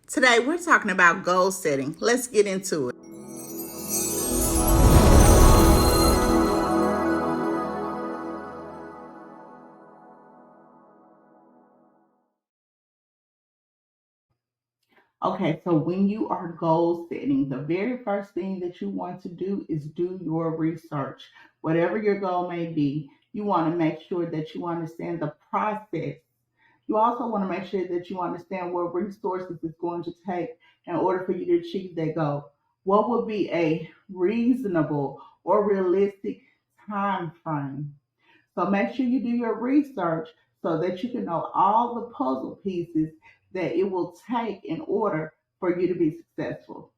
Today, we're talking about goal setting. Let's get into it. Okay, so when you are goal setting, the very first thing that you want to do is do your research. Whatever your goal may be, you want to make sure that you understand the process. You also want to make sure that you understand what resources it's going to take in order for you to achieve that goal. What would be a reasonable or realistic time frame? So make sure you do your research so that you can know all the puzzle pieces that it will take in order for you to be successful.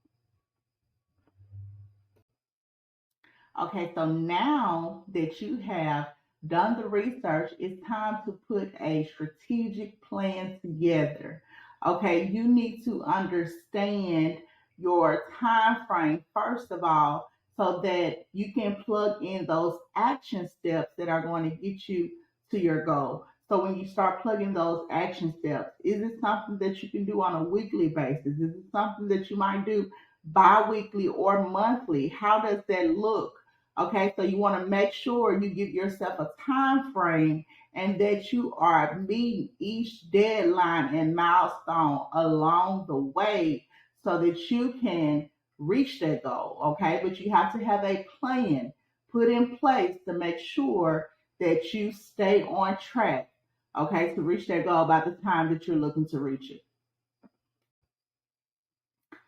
Okay, so now that you have done the research, it's time to put a strategic plan together. Okay, you need to understand your time frame first of all so that you can plug in those action steps that are going to get you to your goal. So when you start plugging those action steps, is it something that you can do on a weekly basis? Is it something that you might do bi-weekly or monthly? How does that look? Okay, so you want to make sure you give yourself a time frame and that you are meeting each deadline and milestone along the way so that you can reach that goal. Okay, but you have to have a plan put in place to make sure that you stay on track. Okay, to reach that goal by the time that you're looking to reach it.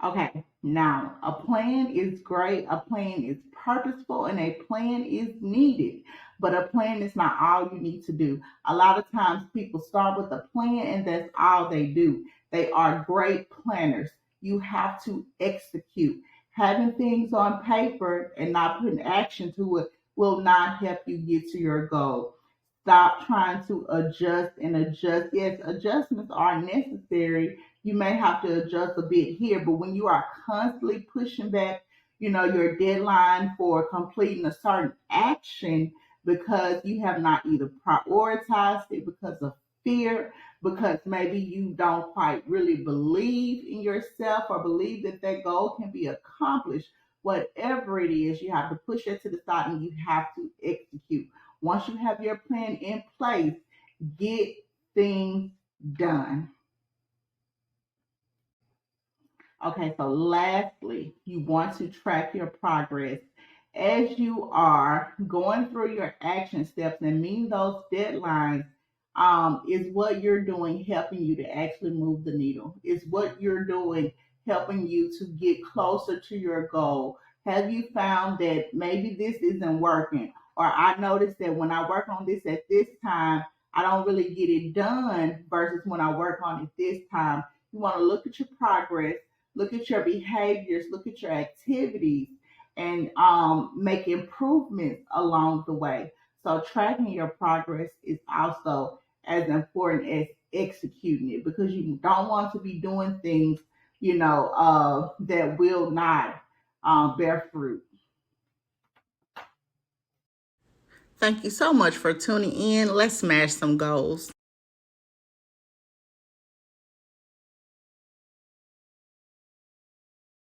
Okay, now a plan is great, a plan is purposeful, and a plan is needed. But a plan is not all you need to do. A lot of times people start with a plan and that's all they do. They are great planners. You have to execute. Having things on paper and not putting action to it will not help you get to your goal. Stop trying to adjust and adjust. Yes, adjustments are necessary. You may have to adjust a bit here, but when you are constantly pushing back, your deadline for completing a certain action because you have not either prioritized it because of fear, because maybe you don't quite really believe in yourself or believe that that goal can be accomplished. Whatever it is, you have to push it to the side and you have to execute. Once you have your plan in place, get things done. Okay, so lastly, you want to track your progress as you are going through your action steps and meeting those deadlines. Is what you're doing helping you to actually move the needle? Is what you're doing helping you to get closer to your goal? Have you found that maybe this isn't working? Or I noticed that when I work on this at this time, I don't really get it done versus when I work on it this time. You want to look at your progress, look at your behaviors, look at your activities, and make improvements along the way. So tracking your progress is also as important as executing it because you don't want to be doing things, that will not bear fruit. Thank you so much for tuning in. Let's smash some goals.